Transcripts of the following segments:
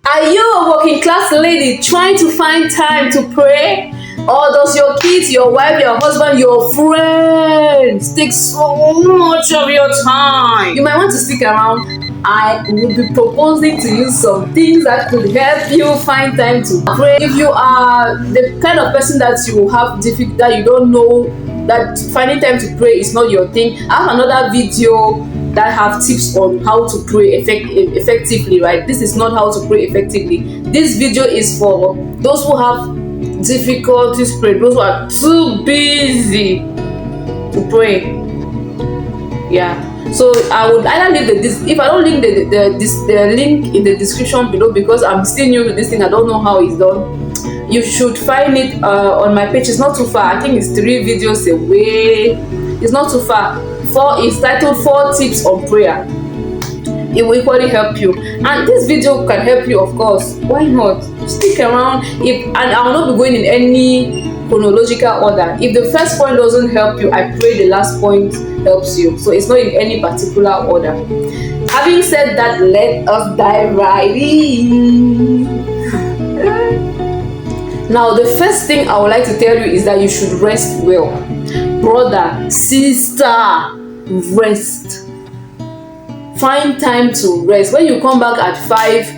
Are you a working class lady trying to find time to pray? Or does your kids, your wife, your husband, your friends take so much of your time? You might want to stick around. I will be proposing to you some things that could help you find time to pray. If you are the kind of person that you have difficult, that you don't know, that finding time to pray is not your thing, I have another video that have tips on how to pray effectively, right? This is not how to pray effectively. This video is for those who have difficulties praying, those who are too busy to pray. Yeah. So I would either leave if I don't link the link in the description below, because I'm still new to this thing, I don't know how it's done. You should find it on my page. It's not too far. I think it's 3 videos away. It's not too far. It's titled 4 tips on prayer. It will equally help you, and this video can help you, of course. Why not? Stick around. And I will not be going in any chronological order. If the first point doesn't help you, I pray the last point helps you. So it's not in any particular order. Having said that, let us dive right in. Now, the first thing I would like to tell you is that you should rest well. Brother, sister, rest. Find time to rest. When you come back at 5,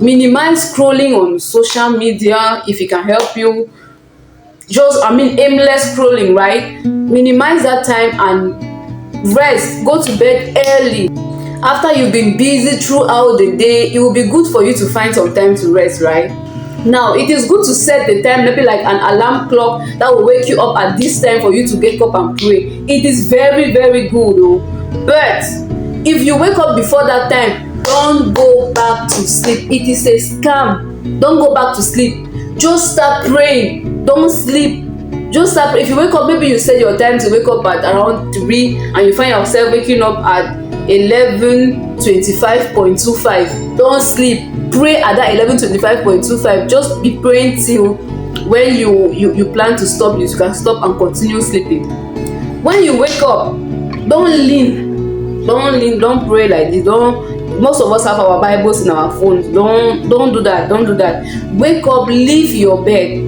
minimize scrolling on social media if it can help you. Aimless scrolling, right? Minimize that time and rest. Go to bed early. After you've been busy throughout the day, it will be good for you to find some time to rest, right? Now, it is good to set the time, maybe like an alarm clock that will wake you up at this time for you to get up and pray. It is very, very good, though. But if you wake up before that time, don't go back to sleep. It is a scam. Don't go back to sleep. Just start praying. Don't sleep. Just start praying. If you wake up, maybe you set your time to wake up at around 3 and you find yourself waking up at 11:25.25. Don't sleep. Pray at that 11:25.25. Just be praying till when you plan to stop. You can stop and continue sleeping. When you wake up, don't lean. Don't pray like this. Most of us have our Bibles in our phones. Don't do that. Don't do that. Wake up, leave your bed.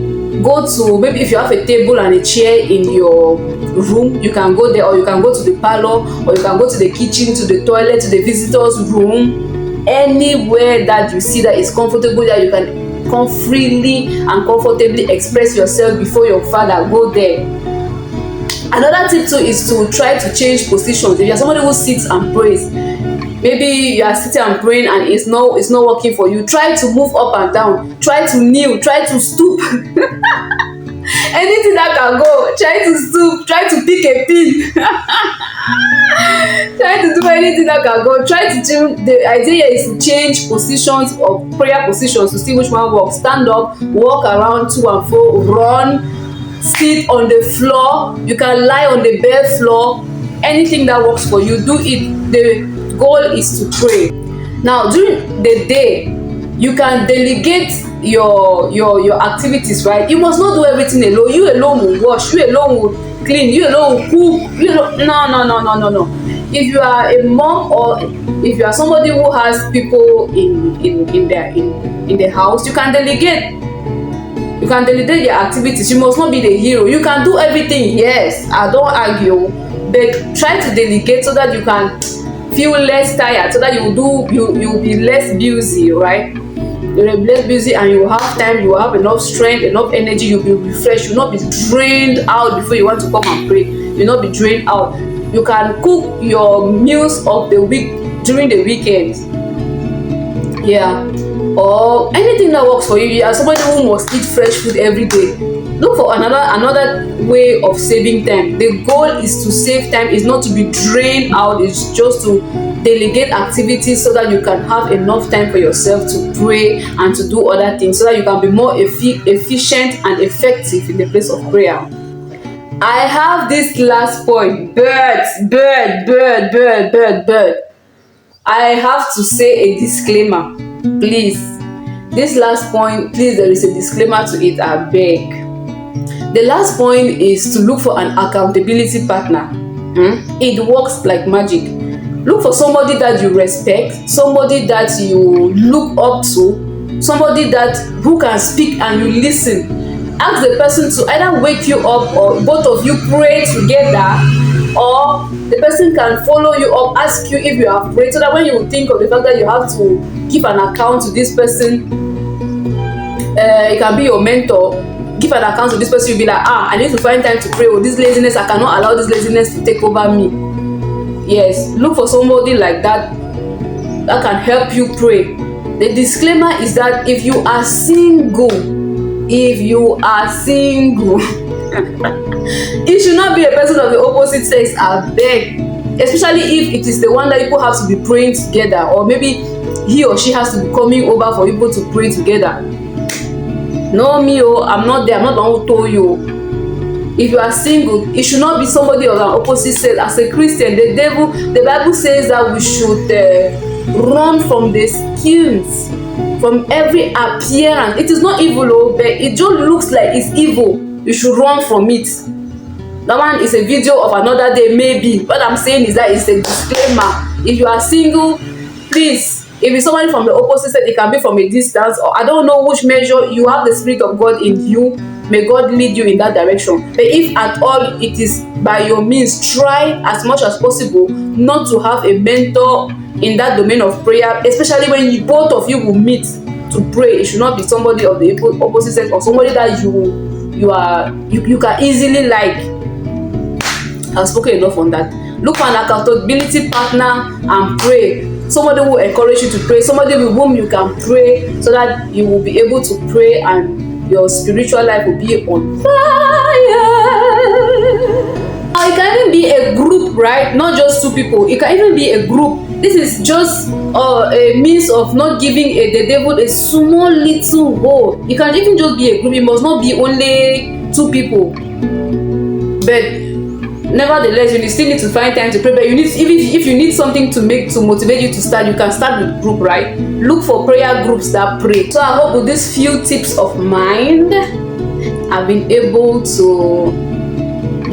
Go to, maybe if you have a table and a chair in your room, you can go there, or you can go to the parlor, or you can go to the kitchen, to the toilet, to the visitors room. Anywhere that you see that is comfortable, that you can come freely and comfortably express yourself before your Father, go there. Another tip too is to try to change positions. If you are somebody who sits and prays, maybe you are sitting and praying and it's not working for you, try to move up and down, try to kneel, try to stoop. Anything that can go, try to stoop, try to pick a pin. Try to do anything that can go. Try to change. The idea is to change positions of prayer positions to see which one works. Stand up, walk around to and fro, run, sit on the floor. You can lie on the bare floor. Anything that works for you, do it. The goal is to pray. Now, during the day, you can delegate your activities, right? You must not do everything alone. You alone will wash, you alone will clean, you alone will cook. No. If you are a mom, or if you are somebody who has people in the house, you can delegate. You can delegate your activities. You must not be the hero. You can do everything. Yes, I don't argue, but try to delegate so that you can feel less tired, so that you will be less busy, right? You'll be less busy and you will have time, you will have enough strength, enough energy, you'll be refreshed, you'll not be drained out before you want to come and pray. You'll not be drained out. You can cook your meals of the week during the weekends. Yeah. Or anything that works for you. You are somebody who must eat fresh food every day. Look for another way of saving time. The goal is to save time, is not to be drained out, it's just to delegate activities so that you can have enough time for yourself to pray and to do other things, so that you can be more efficient and effective in the place of prayer. I have this last point. Bird. I have to say a disclaimer. Please. This last point, please, there is a disclaimer to it, I beg. The last point is to look for an accountability partner. It works like magic. Look for somebody that you respect, somebody that you look up to, somebody that who can speak and you listen. Ask the person to either wake you up, or both of you pray together, or the person can follow you up, ask you if you have prayed, so that when you think of the fact that you have to give an account to this person, it can be your mentor, give an account to this person, you'll be like, I need to find time to pray. Oh, this laziness, I cannot allow this laziness to take over me. Yes, look for somebody like that that can help you pray. The disclaimer is that if you are single, it should not be a person of the opposite sex, I beg. Especially if it is the one that people have to be praying together, or maybe he or she has to be coming over for people to pray together. No, me, I'm not there. I'm not the one who told you. If you are single, it should not be somebody of an opposite sex. As a Christian, the Bible says that we should run from the schemes, from every appearance. It is not evil, but it just looks like it's evil. You should run from it. That one is a video of another day, maybe. What I'm saying is that it's a disclaimer. If you are single, please, if it's somebody from the opposite sex, it can be from a distance, or I don't know which measure. You have the Spirit of God in you. May God lead you in that direction. But if at all it is by your means, try as much as possible not to have a mentor in that domain of prayer, especially when both of you will meet to pray. It should not be somebody of the opposite sex, or somebody that you can easily like. I've spoken enough on that. Look for an accountability partner and pray. Somebody who will encourage you to pray, somebody with whom you can pray, so that you will be able to pray and your spiritual life will be on fire. It can even be a group, right? Not just two people. It can even be a group. This is just a means of not giving the devil a small little hole. It can even just be a group. It must not be only two people. But nevertheless, you still need to find time to pray. But you need, if you need something to motivate you to start, you can start with group, right? Look for prayer groups that pray. So I hope with these few tips of mine, I've been able to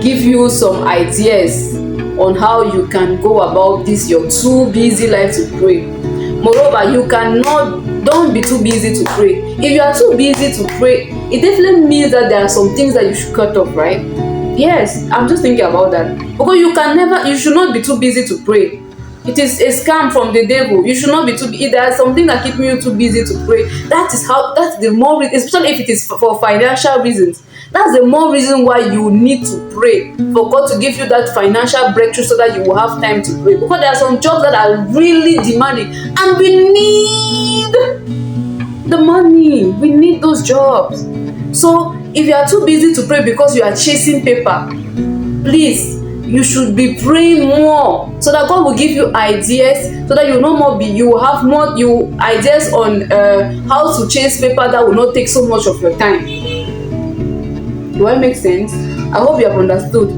give you some ideas on how you can go about this your too busy life to pray. Moreover, don't be too busy to pray. If you are too busy to pray, it definitely means that there are some things that you should cut off, right? Yes, I'm just thinking about that. Because you should not be too busy to pray. It is a scam from the devil. You should not be too busy. There are something that keep you too busy to pray. That's the more reason, especially if it is for financial reasons. That's the more reason why you need to pray, for God to give you that financial breakthrough so that you will have time to pray. Because there are some jobs that are really demanding, and we need the money. We need those jobs. So if you are too busy to pray because you are chasing paper, please, you should be praying more, so that God will give you ideas, so that you will have more ideas on how to chase paper that will not take so much of your time. Do I make sense? I hope you have understood.